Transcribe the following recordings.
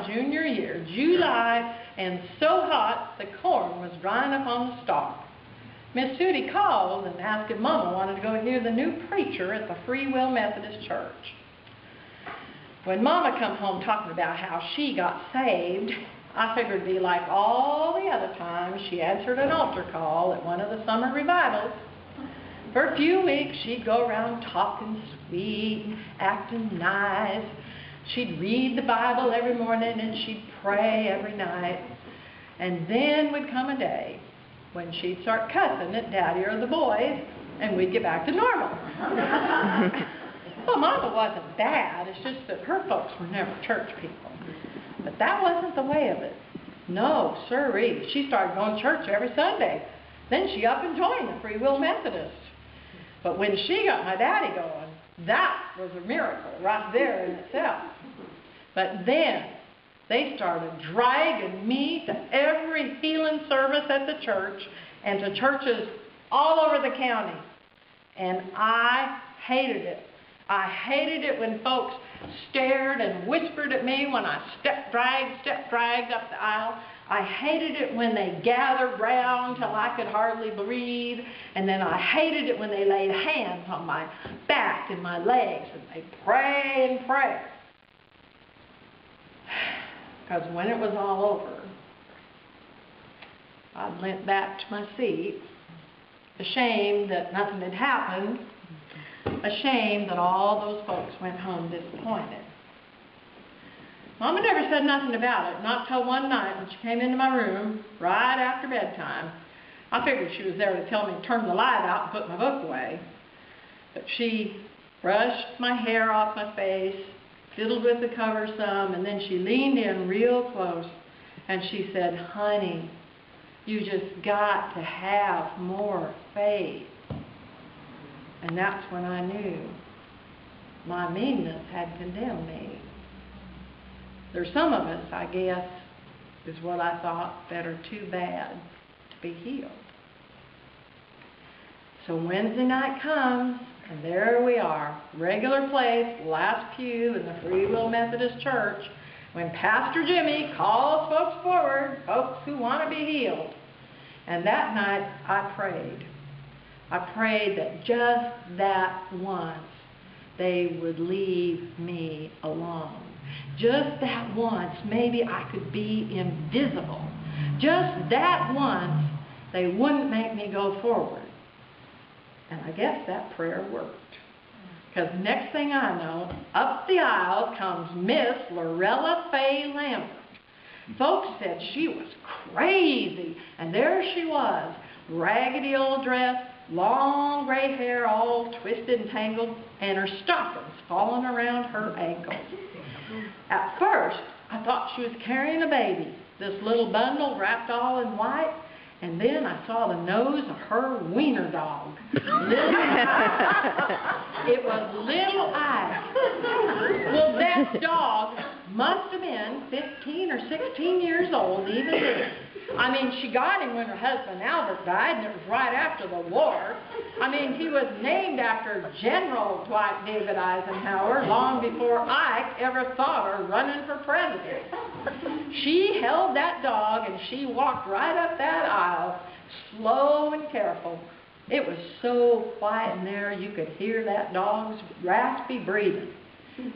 my junior year, July, and so hot the corn was drying up on the stalk. Miss Tootie called and asked if Mama wanted to go hear the new preacher at the Free Will Methodist Church. When Mama come home talking about how she got saved, I figured it'd be like all the other times she answered an altar call at one of the summer revivals. For a few weeks, she'd go around talking sweet, acting nice. She'd read the Bible every morning and she'd pray every night. And then would come a day when she'd start cussing at Daddy or the boys, and we'd get back to normal. Well, Mama wasn't bad. It's just that her folks were never church people. But that wasn't the way of it. No, sirree. She started going to church every Sunday. Then she up and joined the Free Will Methodist. But when she got my daddy going, that was a miracle right there in itself. But then they started dragging me to every healing service at the church and to churches all over the county. And I hated it. I hated it when folks stared and whispered at me when I step dragged up the aisle. I hated it when they gathered round till I could hardly breathe. And then I hated it when they laid hands on my back and my legs and they'd pray and pray. Because when it was all over, I went back to my seat, ashamed that nothing had happened, ashamed that all those folks went home disappointed. Mama never said nothing about it, not till one night when she came into my room right after bedtime. I figured she was there to tell me to turn the light out and put my book away. But she brushed my hair off my face, fiddled with the cover some, and then she leaned in real close and she said, "Honey, you just got to have more faith." And that's when I knew my meanness had condemned me. There's some of us, I guess, is what I thought, that are too bad to be healed. So Wednesday night comes, and there we are, regular place, last pew in the Free Will Methodist Church, when Pastor Jimmy calls folks forward, folks who want to be healed. And that night I prayed. I prayed that just that once they would leave me alone. Just that once, maybe I could be invisible. Just that once, they wouldn't make me go forward. And I guess that prayer worked. Because next thing I know, up the aisle comes Miss Lorella Faye Lambert. Folks said she was crazy, and there she was, raggedy old dress, long gray hair all twisted and tangled, and her stockings falling around her ankles. At first, I thought she was carrying a baby, this little bundle wrapped all in white, and then I saw the nose of her wiener dog. It was little Ike. Well, that dog must have been 15 or 16 years old even then. I mean, she got him when her husband Albert died, and it was right after the war. I mean, he was named after General Dwight David Eisenhower long before Ike ever thought of running for president. She held that dog, and she walked right up that aisle, slow and careful. It was so quiet in there, you could hear that dog's raspy breathing.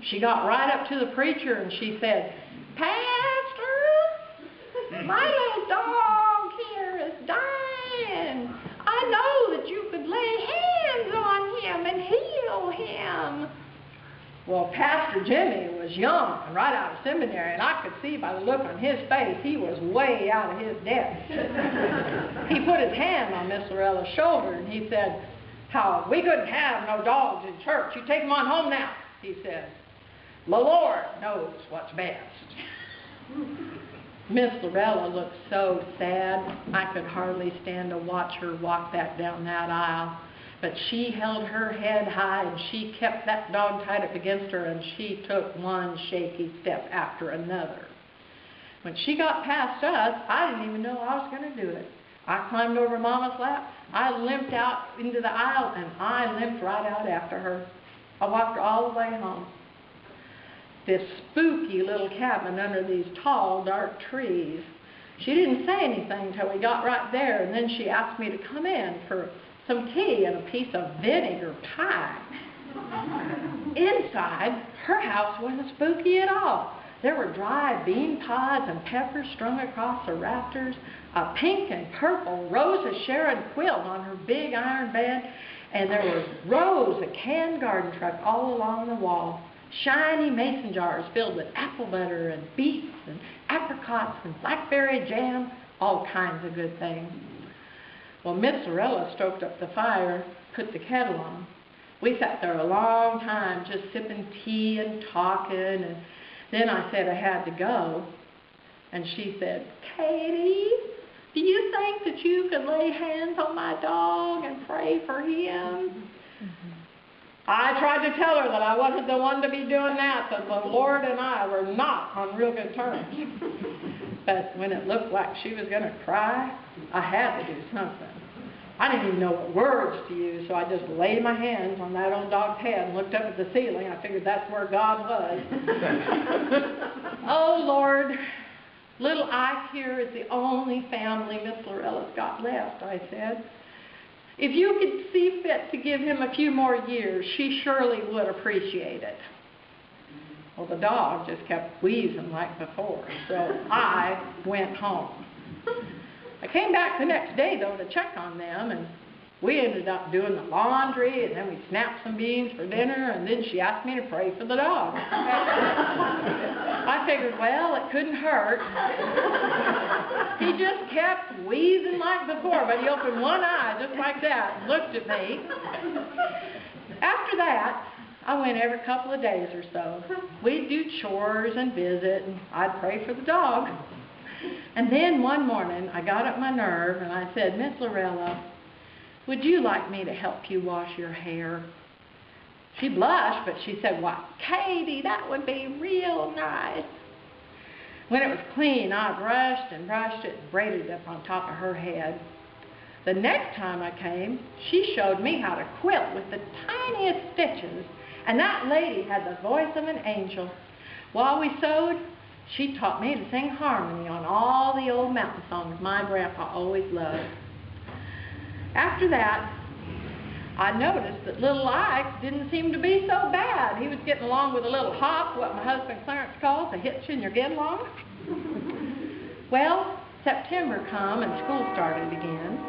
She got right up to the preacher, and she said, "Pastor, my little dog here is dying. I know that you could lay hands on him and heal him." Well, Pastor Jimmy was young and right out of seminary, and I could see by the look on his face he was way out of his depth. He put his hand on Miss Lorella's shoulder, and he said, "How we couldn't have no dogs in church. You take them on home now," he said. "The Lord knows what's best." Miss Lorella looked so sad, I could hardly stand to watch her walk down that aisle. But she held her head high, and she kept that dog tied up against her, and she took one shaky step after another. When she got past us, I didn't even know I was going to do it. I climbed over Mama's lap, I limped out into the aisle, and I limped right out after her. I walked her all the way home. this spooky little cabin under these tall, dark trees. She didn't say anything till we got right there, and then she asked me to come in for some tea and a piece of vinegar pie. Inside, her house wasn't spooky at all. There were dry bean pods and peppers strung across the rafters, a pink and purple Rose of Sharon quilt on her big iron bed, and there were rows of canned garden truck all along the wall. Shiny mason jars filled with apple butter and beets and apricots and blackberry jam, all kinds of good things. Well, Miss Lorella stoked up the fire, put the kettle on. We sat there a long time just sipping tea and talking, and then I said I had to go, and she said, "Katie, do you think that you could lay hands on my dog and pray for him?" I tried to tell her that I wasn't the one to be doing that, that the Lord and I were not on real good terms. But when it looked like she was going to cry, I had to do something. I didn't even know what words to use, so I just laid my hands on that old dog's head and looked up at the ceiling. I figured that's where God was. Oh, Lord, little Ike here is the only family Miss Lorella's got left, I said. If you could see fit to give him a few more years, she surely would appreciate it. Well, the dog just kept wheezing like before, so I went home. I came back the next day, though, to check on them, and we ended up doing the laundry, and then we snapped some beans for dinner, and then she asked me to pray for the dog. I figured, well, it couldn't hurt. He just kept wheezing like before, but he opened one eye just like that and looked at me. After that, I went every couple of days or so. We'd do chores and visit, and I'd pray for the dog. And then one morning, I got up my nerve, and I said, "Miss Lorella, would you like me to help you wash your hair?" She blushed, but she said, "Why, Katie, that would be real nice." When it was clean, I brushed and brushed it and braided it up on top of her head. The next time I came, she showed me how to quilt with the tiniest stitches, and that lady had the voice of an angel. While we sewed, she taught me to sing harmony on all the old mountain songs my grandpa always loved. After that, I noticed that little Ike didn't seem to be so bad. He was getting along with a little hop, what my husband Clarence calls a hitch in your get-along. Well, September come and school started again.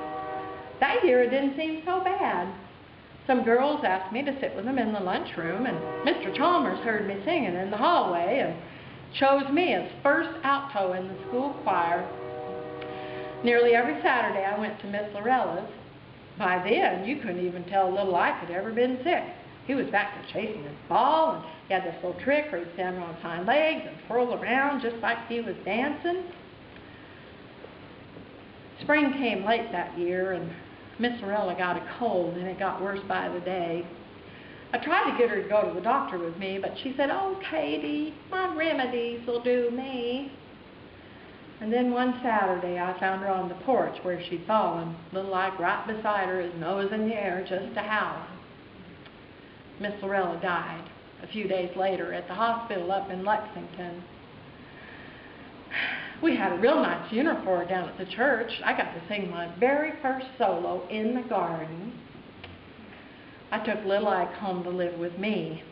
That year it didn't seem so bad. Some girls asked me to sit with them in the lunchroom, and Mr. Chalmers heard me singing in the hallway and chose me as first alto in the school choir. Nearly every Saturday I went to Miss Lorella's. By then, you couldn't even tell little Ike had ever been sick. He was back to chasing his ball, and he had this little trick where he'd stand on his hind legs and twirl around just like he was dancing. Spring came late that year, and Miss Lorella got a cold, and it got worse by the day. I tried to get her to go to the doctor with me, but she said, "Oh, Katie, my remedies will do me." And then one Saturday, I found her on the porch where she'd fallen, little Ike right beside her, his nose in the air, just a howling. Miss Lorella died a few days later at the hospital up in Lexington. We had a real nice funeral for her down at the church. I got to sing my very first solo in the garden. I took little Ike home to live with me,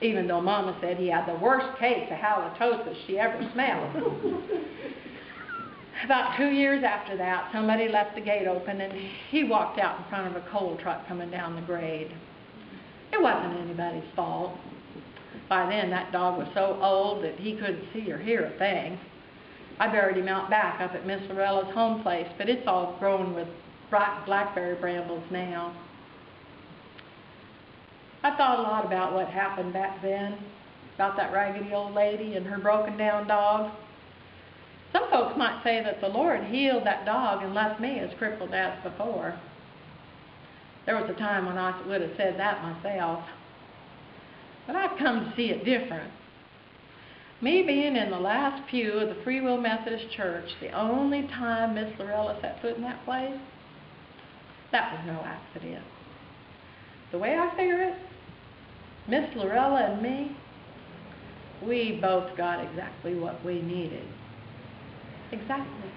even though Mama said he had the worst case of halitosis she ever smelled. About 2 years after that, somebody left the gate open, and he walked out in front of a coal truck coming down the grade. It wasn't anybody's fault. By then, that dog was so old that he couldn't see or hear a thing. I buried him out back up at Miss Lorella's home place, but it's all grown with bright blackberry brambles now. I thought a lot about what happened back then, about that raggedy old lady and her broken down dog. Some folks might say that the Lord healed that dog and left me as crippled as before. There was a time when I would have said that myself. But I've come to see it different. Me being in the last pew of the Free Will Methodist Church, the only time Miss Lorella set foot in that place, that was no accident. The way I figure it, Miss Lorella and me, we both got exactly what we needed. Exactly.